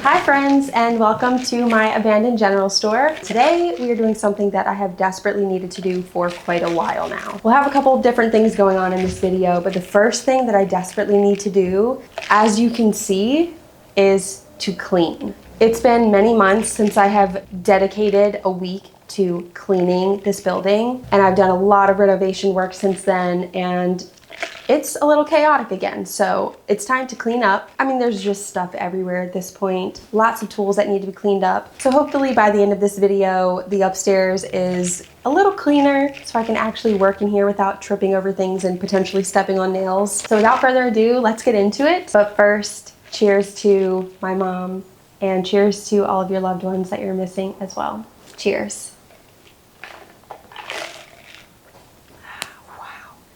Hi friends, and welcome to my abandoned general store. Today we are doing something that I have desperately needed to do for quite a while now. We'll have a couple of different things going on in this video, but the first thing that I desperately need to do, as you can see, is to clean. It's been many months since I have dedicated a week to cleaning this building, and I've done a lot of renovation work since then, and it's a little chaotic again, so it's time to clean up. I mean, there's just stuff everywhere at this point. Lots of tools that need to be cleaned up. So hopefully by the end of this video, the upstairs is a little cleaner so I can actually work in here without tripping over things and potentially stepping on nails. So without further ado, let's get into it. But first, cheers to my mom, and cheers to all of your loved ones that you're missing as well. Cheers.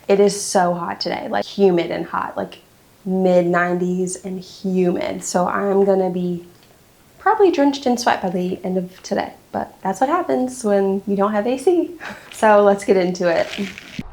It is so hot today, like humid and hot, like mid 90s and humid. So I'm gonna be probably drenched in sweat by the end of today, but that's what happens when you don't have AC. So let's get into it.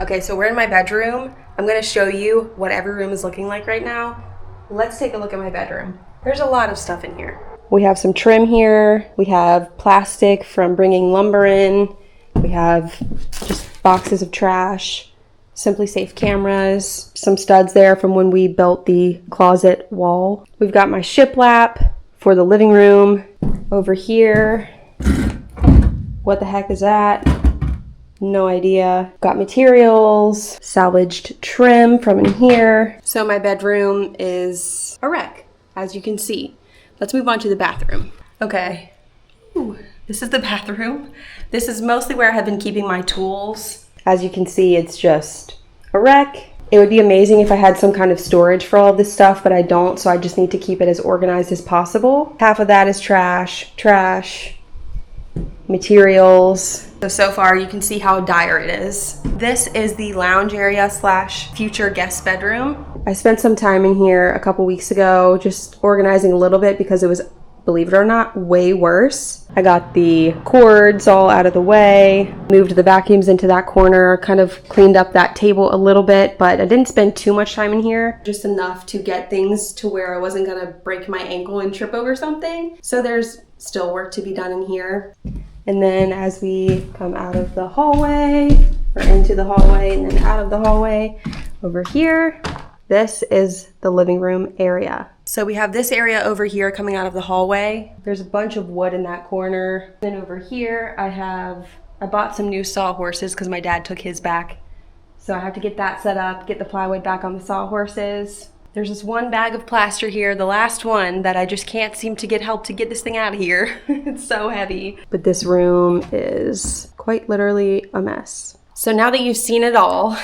Okay, so we're in my bedroom. I'm gonna show you what every room is looking like right now. Let's take a look at my bedroom. There's a lot of stuff in here. We have some trim here. We have plastic from bringing lumber in. We have just boxes of trash. Simply Safe cameras, some studs there from when we built the closet wall. We've got my shiplap for the living room over here. What the heck is that? No idea. Got materials, salvaged trim from in here. So my bedroom is a wreck, as you can see. Let's move on to the bathroom. Okay, this is the bathroom. This is mostly where I have been keeping my tools. As you can see, it's just a wreck. It would be amazing if I had some kind of storage for all of this stuff, but I don't, so I just need to keep it as organized as possible. Half of that is trash, materials. So far you can see how dire it is. This is the lounge area / future guest bedroom. I spent some time in here a couple weeks ago just organizing a little bit because it was, believe it or not, way worse. I got the cords all out of the way, moved the vacuums into that corner, kind of cleaned up that table a little bit, but I didn't spend too much time in here, just enough to get things to where I wasn't gonna break my ankle and trip over something. So there's still work to be done in here. And then as we come out of the hallway, or into the hallway and then out of the hallway, over here, this is the living room area. So we have this area over here coming out of the hallway. There's a bunch of wood in that corner. Then over here I bought some new sawhorses because my dad took his back. So I have to get that set up, get the plywood back on the sawhorses. There's this one bag of plaster here, the last one, that I just can't seem to get help to get this thing out of here. It's so heavy. But this room is quite literally a mess. So now that you've seen it all,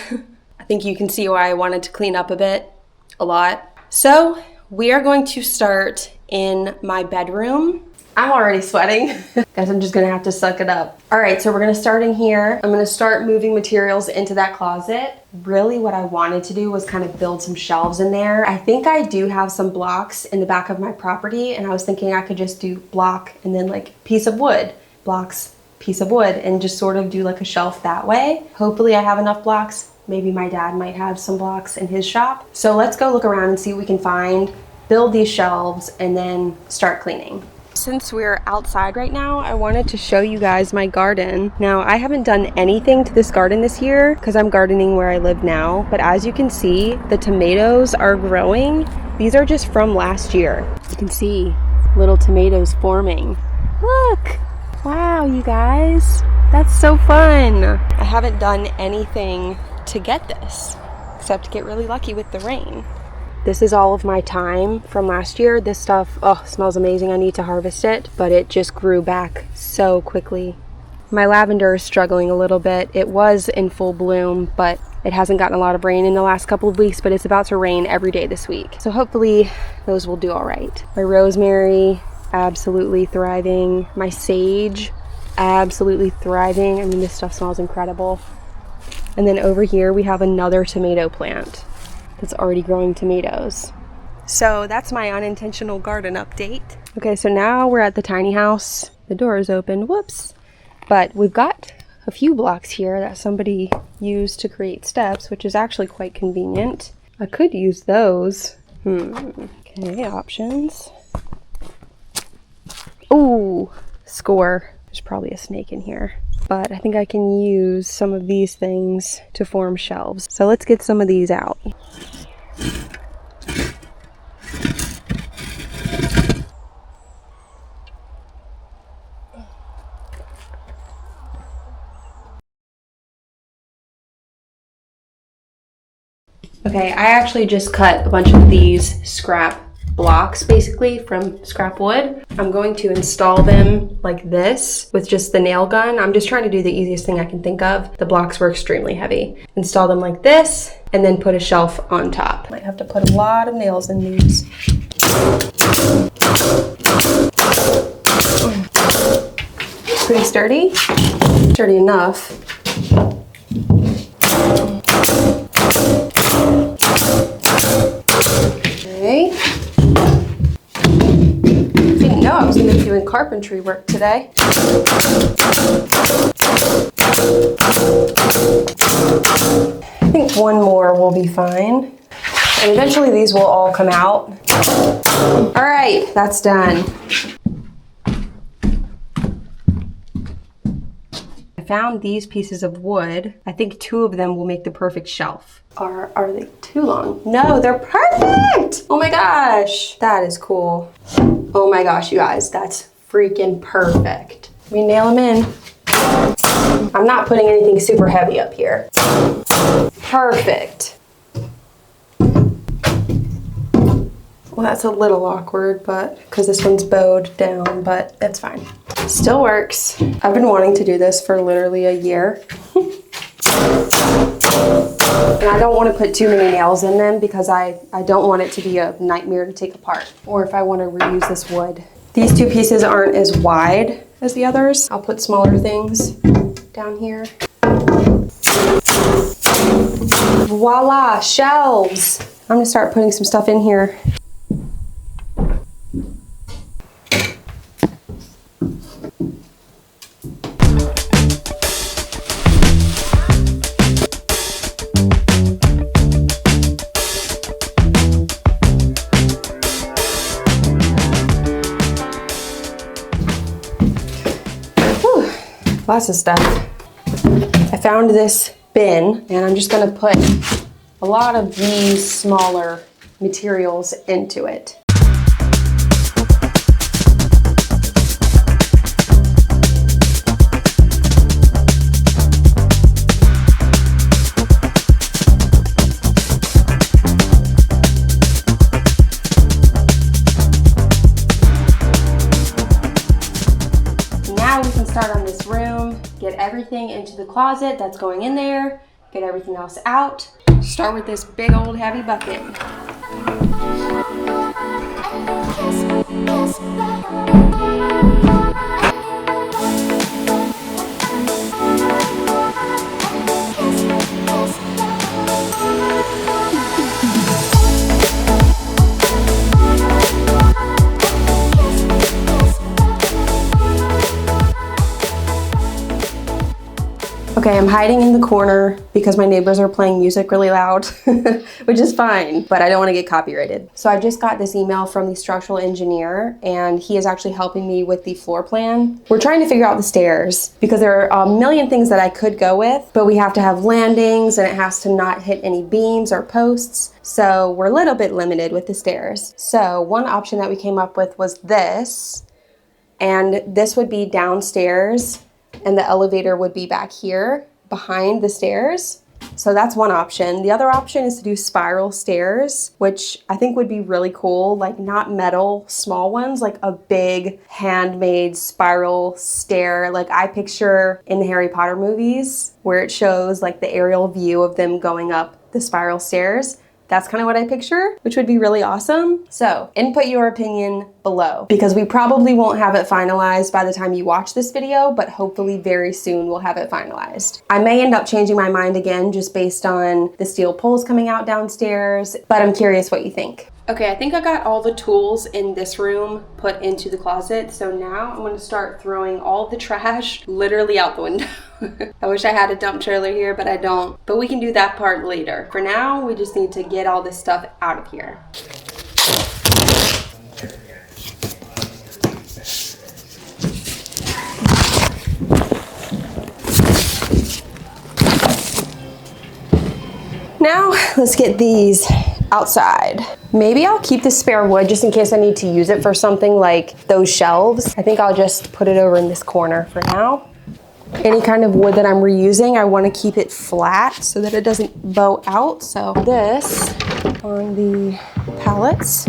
I think you can see why I wanted to clean up a lot. So we are going to start in my bedroom. I'm already sweating. Guess I'm just gonna have to suck it up. All right, so we're gonna start in here. I'm gonna start moving materials into that closet. Really what I wanted to do was kind of build some shelves in there. I think I do have some blocks in the back of my property, and I was thinking I could just do block and then like piece of wood, blocks, piece of wood, and just sort of do like a shelf that way. Hopefully I have enough blocks. Maybe my dad might have some blocks in his shop. So let's go look around and see what we can find, build these shelves, and then start cleaning. Since we're outside right now, I wanted to show you guys my garden. Now, I haven't done anything to this garden this year because I'm gardening where I live now, but as you can see, the tomatoes are growing. These are just from last year. You can see little tomatoes forming. Look! Wow, you guys, that's so fun. I haven't done anything to get this, except get really lucky with the rain. This is all of my thyme from last year. This stuff, oh, smells amazing. I need to harvest it, but it just grew back so quickly. My lavender is struggling a little bit. It was in full bloom, but it hasn't gotten a lot of rain in the last couple of weeks, but it's about to rain every day this week. So hopefully those will do all right. My rosemary, absolutely thriving. My sage, absolutely thriving. I mean, this stuff smells incredible. And then over here we have another tomato plant that's already growing tomatoes. So that's my unintentional garden update. Okay, so now we're at the tiny house. The door is open, whoops. But we've got a few blocks here that somebody used to create steps, which is actually quite convenient. I could use those. Okay, options. Ooh, score. There's probably a snake in here, but I think I can use some of these things to form shelves. So let's get some of these out. Okay, I actually just cut a bunch of these scrap blocks basically from scrap wood. I'm going to install them like this with just the nail gun. I'm just trying to do the easiest thing I can think of. The blocks were extremely heavy. Install them like this and then put a shelf on top. Might have to put a lot of nails in these. Pretty sturdy. Sturdy enough. Okay. Didn't know I was going to be doing carpentry work today. I think one more will be fine. And eventually these will all come out. All right, that's done. I found these pieces of wood. I think 2 of them will make the perfect shelf. Are they too long? No, they're perfect! Oh my gosh, that is cool. Oh my gosh, you guys, that's freaking perfect. We nail them in. I'm not putting anything super heavy up here. Perfect. Well, that's a little awkward, but because this one's bowed down, but it's fine. Still works. I've been wanting to do this for literally a year. And I don't want to put too many nails in them because I don't want it to be a nightmare to take apart, or if I want to reuse this wood. These 2 pieces aren't as wide as the others. I'll put smaller things down here. Voila, shelves. I'm gonna start putting some stuff in here. Lots of stuff. I found this bin and I'm just gonna put a lot of these smaller materials into it. Now we can start on this room, get everything into the closet that's going in there, get everything else out. Start with this big old heavy bucket. Okay, I'm hiding in the corner because my neighbors are playing music really loud, which is fine, but I don't want to get copyrighted. So I just got this email from the structural engineer and he is actually helping me with the floor plan. We're trying to figure out the stairs because there are a million things that I could go with, but we have to have landings and it has to not hit any beams or posts. So we're a little bit limited with the stairs. So one option that we came up with was this, and this would be downstairs and the elevator would be back here behind the stairs. So that's one option. The other option is to do spiral stairs, which I think would be really cool, like not metal, small ones, like a big handmade spiral stair. Like I picture in the Harry Potter movies where it shows like the aerial view of them going up the spiral stairs. That's kind of what I picture, which would be really awesome. So input your opinion below because we probably won't have it finalized by the time you watch this video, but hopefully very soon we'll have it finalized. I may end up changing my mind again just based on the steel poles coming out downstairs, but I'm curious what you think. Okay, I think I got all the tools in this room put into the closet. So now I'm gonna start throwing all the trash literally out the window. I wish I had a dump trailer here, but I don't. But we can do that part later. For now, we just need to get all this stuff out of here. let's get these outside. Maybe I'll keep the spare wood just in case I need to use it for something like those shelves. I think I'll just put it over in this corner for now. Any kind of wood that I'm reusing, I want to keep it flat so that it doesn't bow out. So this on the pallets.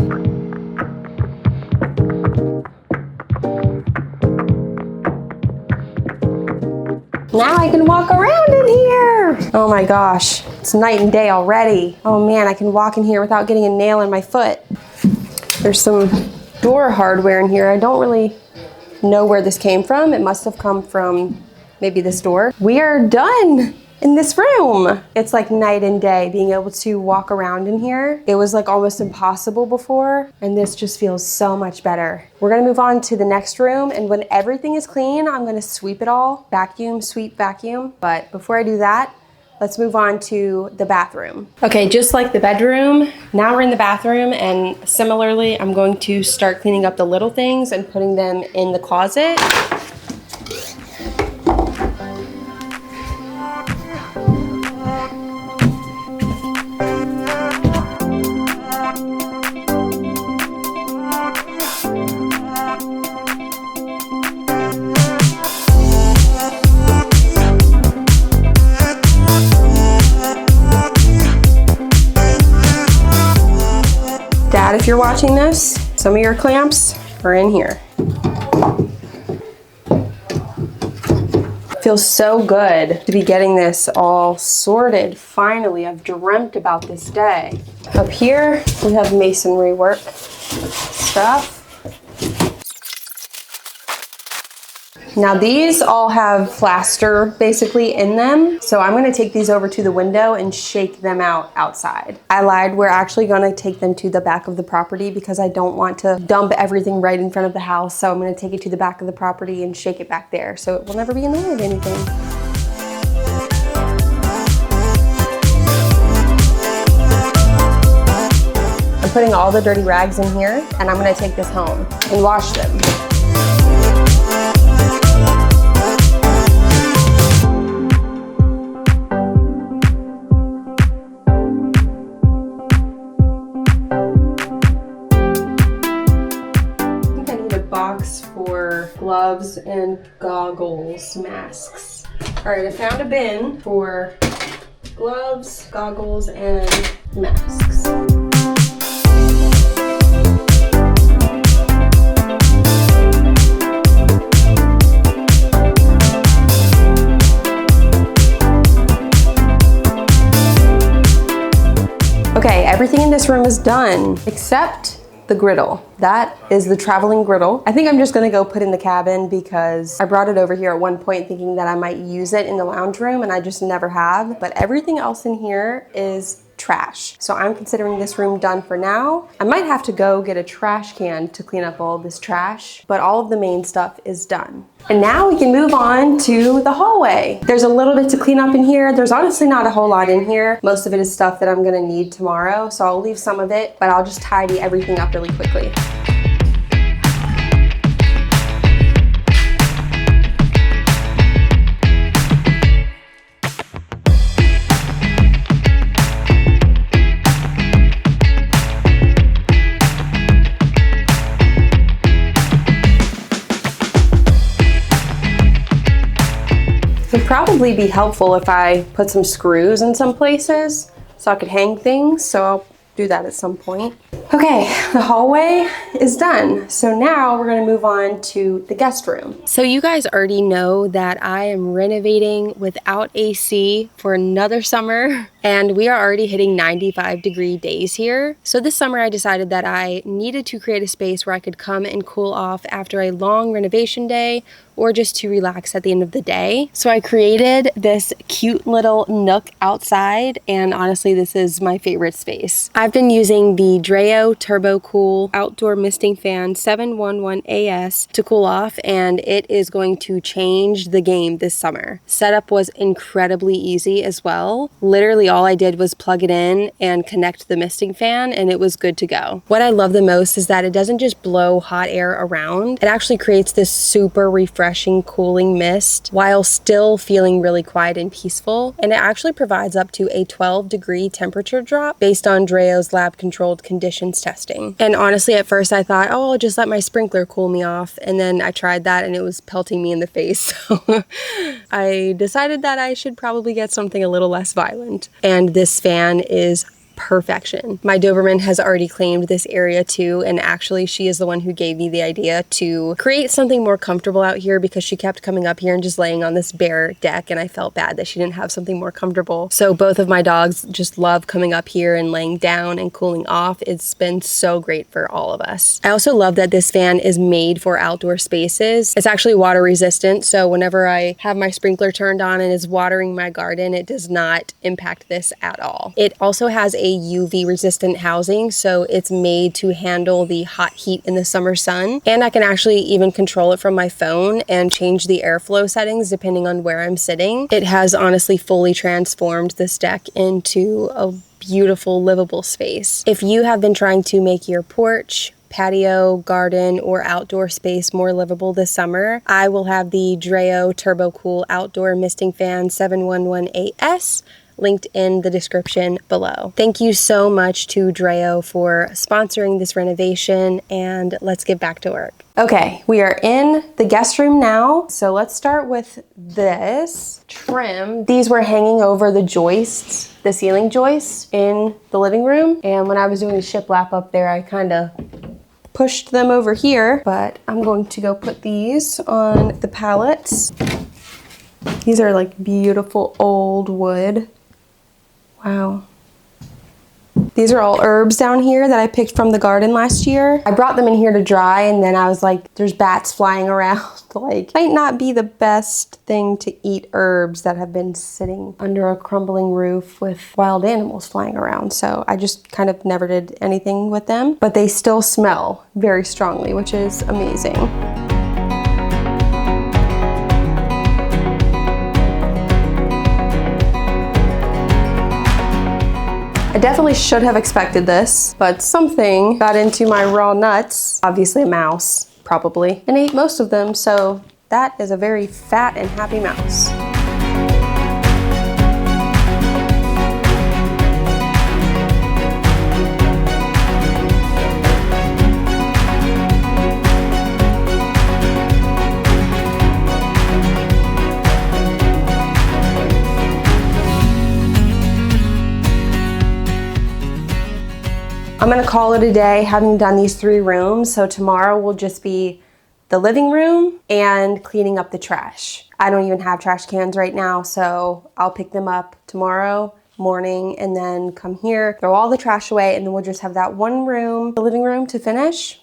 Now I can walk around in here. Oh my gosh, it's night and day already. Oh man, I can walk in here without getting a nail in my foot. There's some door hardware in here. I don't really know where this came from. It must have come from maybe this door. We are done in this room. It's like night and day being able to walk around in here. It was like almost impossible before, and this just feels so much better. We're gonna move on to the next room, and when everything is clean, I'm gonna sweep it all, vacuum, sweep, vacuum. But before I do that, let's move on to the bathroom. Okay, just like the bedroom, now we're in the bathroom, and similarly, I'm going to start cleaning up the little things and putting them in the closet. Dad, if you're watching this, some of your clamps are in here. Feels so good to be getting this all sorted. Finally, I've dreamt about this day. Up here, we have masonry work stuff. Now these all have plaster basically in them. So I'm gonna take these over to the window and shake them out outside. I lied, we're actually gonna take them to the back of the property because I don't want to dump everything right in front of the house. So I'm gonna take it to the back of the property and shake it back there so it will never be in the way of anything. I'm putting all the dirty rags in here and I'm gonna take this home and wash them. For gloves and goggles, masks. All right, I found a bin for gloves, goggles, and masks. Okay, everything in this room is done except the griddle. That is the traveling griddle. I think I'm just gonna go put in the cabin because I brought it over here at one point thinking that I might use it in the lounge room and I just never have. But everything else in here is trash. So I'm considering this room done for now. I might have to go get a trash can to clean up all this trash, but all of the main stuff is done. And now we can move on to the hallway. There's a little bit to clean up in here. There's honestly not a whole lot in here. Most of it is stuff that I'm gonna need tomorrow, so I'll leave some of it, but I'll just tidy everything up really quickly. It'd probably be helpful if I put some screws in some places so I could hang things, so I'll do that at some point. Okay, the hallway is done. So now we're gonna move on to the guest room. So you guys already know that I am renovating without AC for another summer, and we are already hitting 95-degree days here. So this summer I decided that I needed to create a space where I could come and cool off after a long renovation day or just to relax at the end of the day. So I created this cute little nook outside, and honestly, this is my favorite space. I've I've been using the Dreo Turbo Cool Outdoor Misting Fan 711AS to cool off, and it is going to change the game this summer. Setup was incredibly easy as well. Literally all I did was plug it in and connect the misting fan, and it was good to go. What I love the most is that it doesn't just blow hot air around. It actually creates this super refreshing cooling mist while still feeling really quiet and peaceful. And it actually provides up to a 12-degree temperature drop based on Dreo's lab controlled conditions testing. And honestly, at first I thought, oh, I'll just let my sprinkler cool me off. And then I tried that and it was pelting me in the face. So I decided that I should probably get something a little less violent. And this fan is perfection. My Doberman has already claimed this area too, and actually she is the one who gave me the idea to create something more comfortable out here because she kept coming up here and just laying on this bare deck, and I felt bad that she didn't have something more comfortable. So both of my dogs just love coming up here and laying down and cooling off. It's been so great for all of us. I also love that this fan is made for outdoor spaces. It's actually water resistant, so whenever I have my sprinkler turned on and is watering my garden, it does not impact this at all. It also has a UV resistant housing, so it's made to handle the hot heat in the summer sun, and I can actually even control it from my phone and change the airflow settings depending on where I'm sitting. It has honestly fully transformed this deck into a beautiful livable space. If you have been trying to make your porch, patio, garden, or outdoor space more livable this summer, I will have the Dreo Turbo Cool Outdoor Misting Fan 711AS linked in the description below. Thank you so much to Dreo for sponsoring this renovation, and let's get back to work. Okay, we are in the guest room now. So let's start with this trim. These were hanging over the joists, the ceiling joists in the living room. And when I was doing the shiplap up there, I kind of pushed them over here, but I'm going to go put these on the pallets. These are like beautiful old wood. Wow. These are all herbs down here that I picked from the garden last year. I brought them in here to dry, and then I was like, there's bats flying around. Like, might not be the best thing to eat herbs that have been sitting under a crumbling roof with wild animals flying around. So I just kind of never did anything with them, but they still smell very strongly, which is amazing. I definitely should have expected this, but something got into my raw nuts, obviously a mouse, probably, and ate most of them, so that is a very fat and happy mouse. I'm gonna call it a day having done these 3 rooms. So tomorrow will just be the living room and cleaning up the trash. I don't even have trash cans right now, so I'll pick them up tomorrow morning and then come here, throw all the trash away, and then we'll just have that one room, the living room, to finish.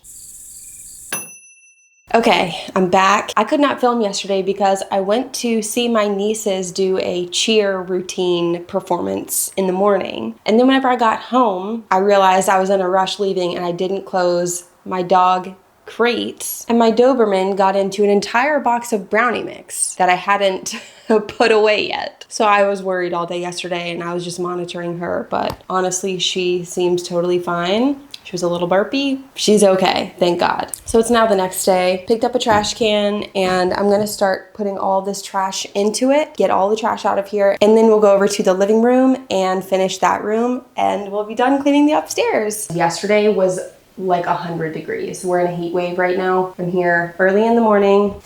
Okay, I'm back. I could not film yesterday because I went to see my nieces do a cheer routine performance in the morning. And then whenever I got home, I realized I was in a rush leaving and I didn't close my dog crates. And my Doberman got into an entire box of brownie mix that I hadn't put away yet. So I was worried all day yesterday and I was just monitoring her. But honestly, she seems totally fine. She was a little burpy. She's okay, thank God. So it's now the next day. Picked up a trash can and I'm gonna start putting all this trash into it, get all the trash out of here, and then we'll go over to the living room and finish that room and we'll be done cleaning the upstairs. Yesterday was like 100 degrees. We're in a heat wave right now. I'm here early in the morning.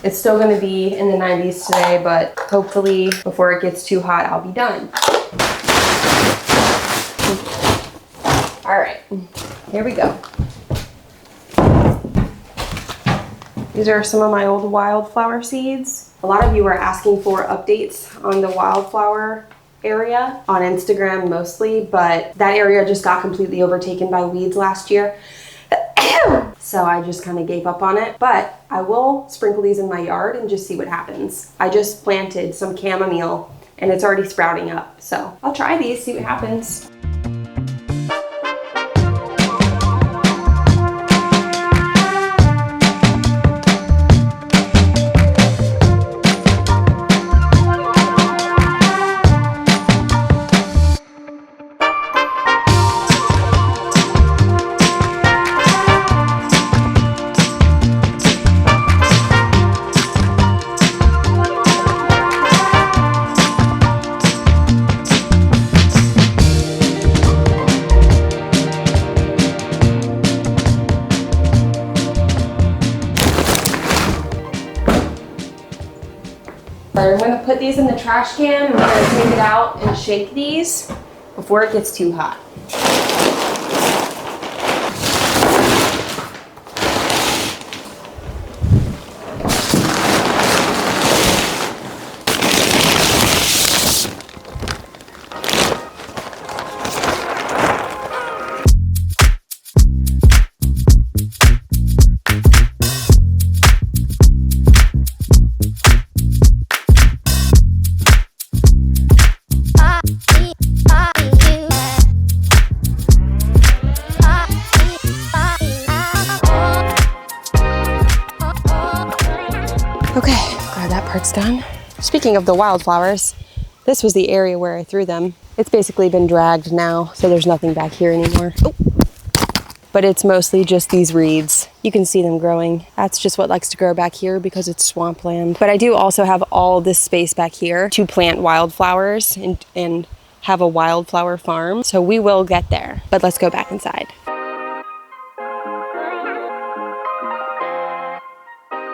It's still gonna be in the 90s today, but hopefully before it gets too hot, I'll be done. All right, here we go. These are some of my old wildflower seeds. A lot of you are asking for updates on the wildflower area on Instagram mostly, but that area just got completely overtaken by weeds last year. So I just kind of gave up on it, but I will sprinkle these in my yard and just see what happens. I just planted some chamomile and it's already sprouting up. So I'll try these, see what happens. But I'm gonna put these in the trash can and we're gonna take it out and shake these before it gets too hot. Okay, glad that part's done. Speaking of the wildflowers, this was the area where I threw them. It's basically been dragged now, so there's nothing back here anymore. Oh. But it's mostly just these reeds. You can see them growing. That's just what likes to grow back here because it's swampland. But I do also have all this space back here to plant wildflowers and have a wildflower farm. So we will get there, but let's go back inside.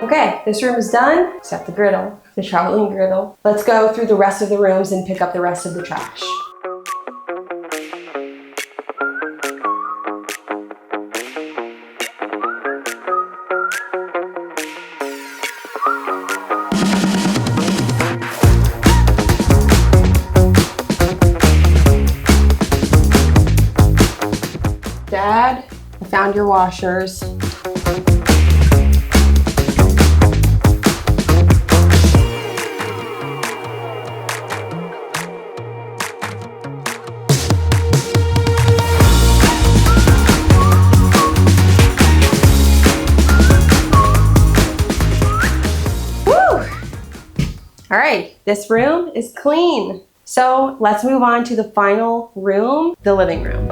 Okay, this room is done, except the griddle, the traveling griddle. Let's go through the rest of the rooms and pick up the rest of the trash. Dad, I found your washers. All right, this room is clean. So let's move on to the final room, the living room.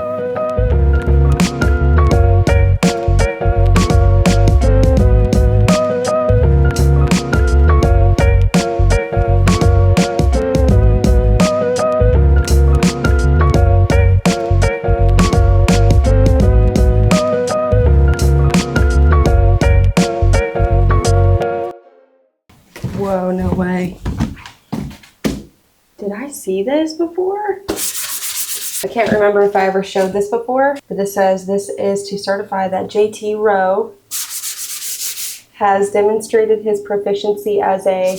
Whoa, no way. Did I see this before? I can't remember if I ever showed this before, but this says this is to certify that JT Rowe has demonstrated his proficiency as a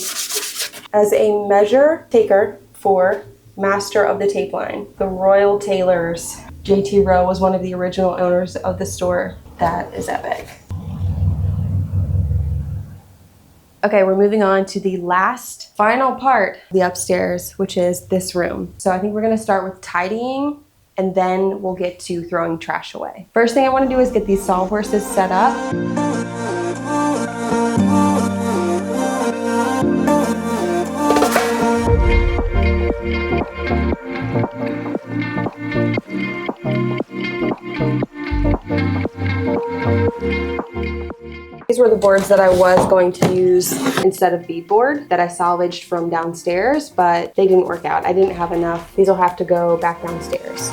measure taker for Master of the Tape Line, the Royal Tailors. JT Rowe was one of the original owners of the store. That is epic. Okay, we're moving on to the last, final part, the upstairs, which is this room. So I think we're gonna start with tidying and then we'll get to throwing trash away. First thing I wanna do is get these sawhorses set up. These were the boards that I was going to use instead of beadboard that I salvaged from downstairs, but they didn't work out. I didn't have enough. These will have to go back downstairs.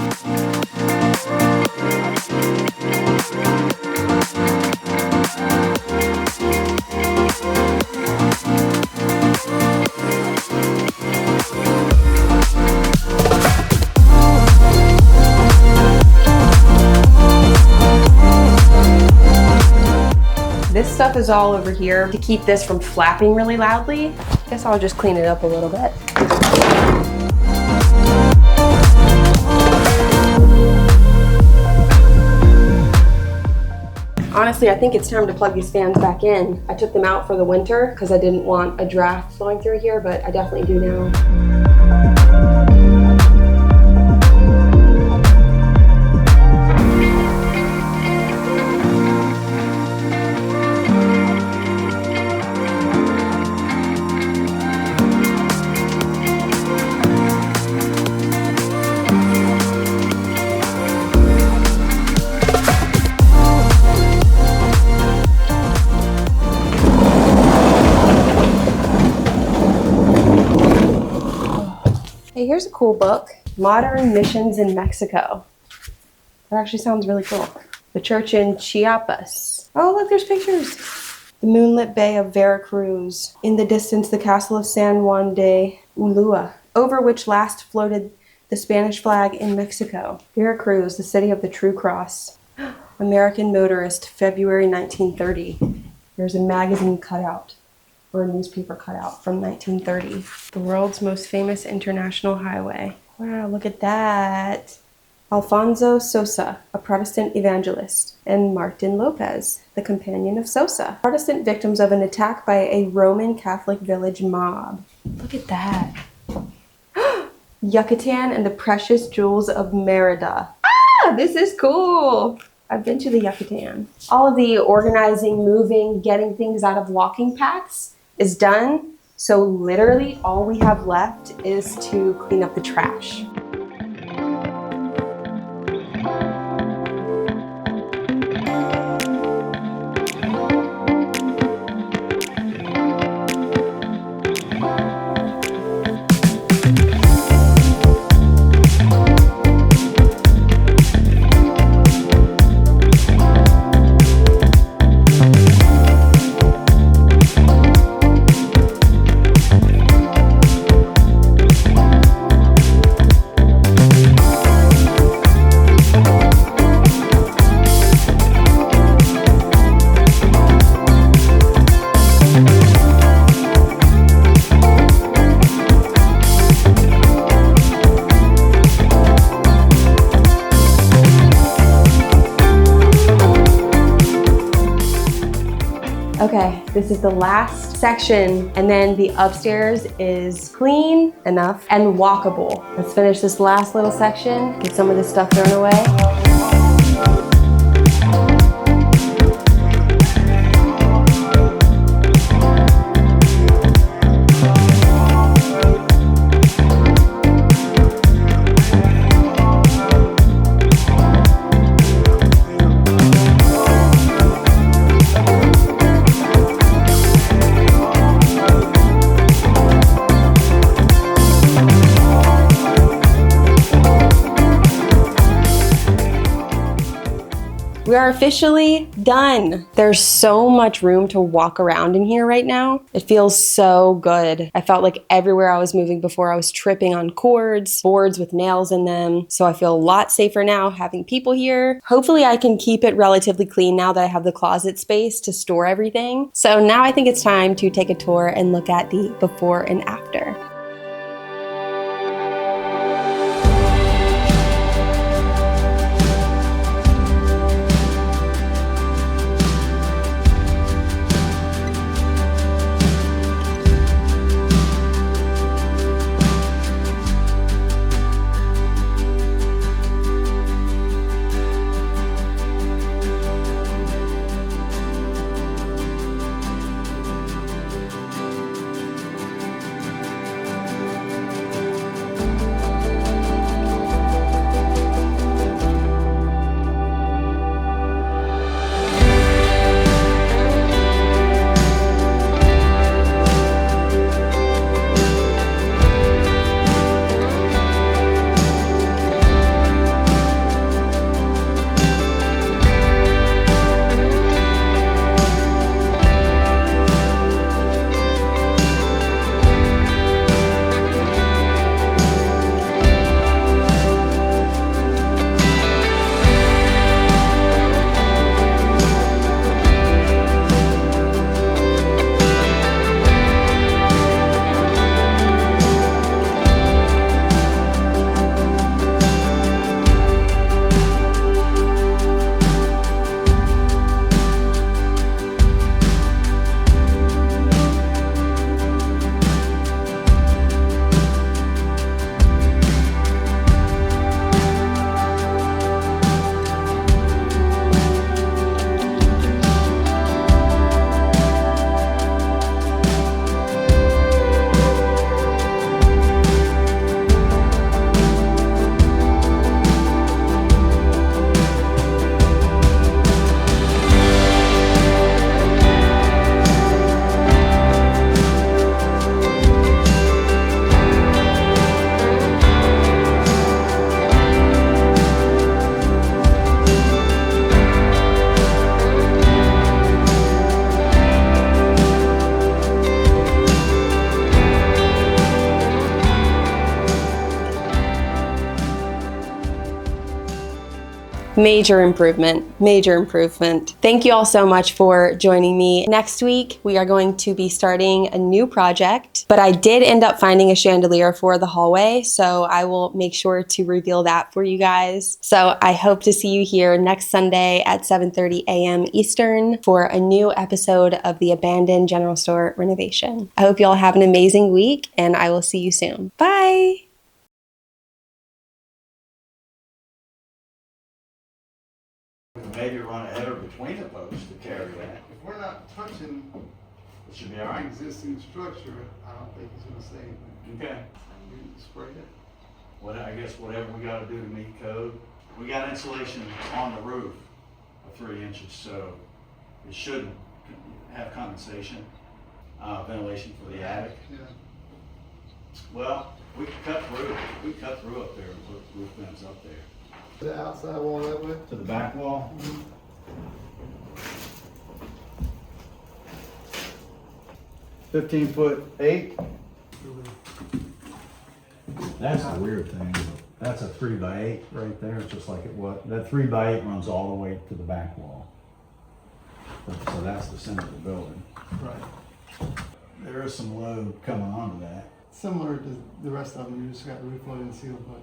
This stuff is all over here to keep this from flapping really loudly. I guess I'll just clean it up a little bit. Honestly, I think it's time to plug these fans back in. I took them out for the winter because I didn't want a draft flowing through here, but I definitely do now. Hey, here's a cool book, Modern Missions in Mexico. That actually sounds really cool. The church in Chiapas. Oh, look, there's pictures. The moonlit bay of Veracruz. In the distance, the castle of San Juan de Ulua, over which last floated the Spanish flag in Mexico. Veracruz, the city of the True Cross. American Motorist, February 1930. There's a magazine cutout, or a newspaper cutout from 1930. The world's most famous international highway. Wow, look at that. Alfonso Sosa, a Protestant evangelist, and Martin Lopez, the companion of Sosa, Protestant victims of an attack by a Roman Catholic village mob. Look at that. Yucatan and the precious jewels of Merida. Ah, this is cool. I've been to the Yucatan. All of the organizing, moving, getting things out of walking packs is done. So literally all we have left is to clean up the trash. Okay, this is the last section, and then the upstairs is clean enough and walkable. Let's finish this last little section, get some of this stuff thrown away. We are officially done. There's so much room to walk around in here right now. It feels so good. I felt like everywhere I was moving before I was tripping on cords, boards with nails in them. So I feel a lot safer now having people here. Hopefully I can keep it relatively clean now that I have the closet space to store everything. So now I think it's time to take a tour and look at the before and after. Major improvement, major improvement. Thank you all so much for joining me. Next week, we are going to be starting a new project, but I did end up finding a chandelier for the hallway, so I will make sure to reveal that for you guys. So I hope to see you here next Sunday at 7:30 a.m. Eastern for a new episode of the Abandoned General Store Renovation. I hope you all have an amazing week, and I will see you soon. Bye! Maybe run a header between the posts to carry that. If we're not touching It should be all our right. existing structure, I don't think it's gonna say anything. Okay. We can spray it. I guess whatever we gotta do to meet code. We got insulation on the roof of 3 inches, so it shouldn't have condensation, ventilation for the attic. Yeah. Well, we can cut through up there and put roof vents up there. The outside wall that way? To the back wall. 15'8". That's the weird thing. That's a 3x8 right there, just like it was. That 3x8 runs all the way to the back wall. So that's the center of the building. Right. There is some load coming onto that. Similar to the rest of them, you just got roof on and seal, but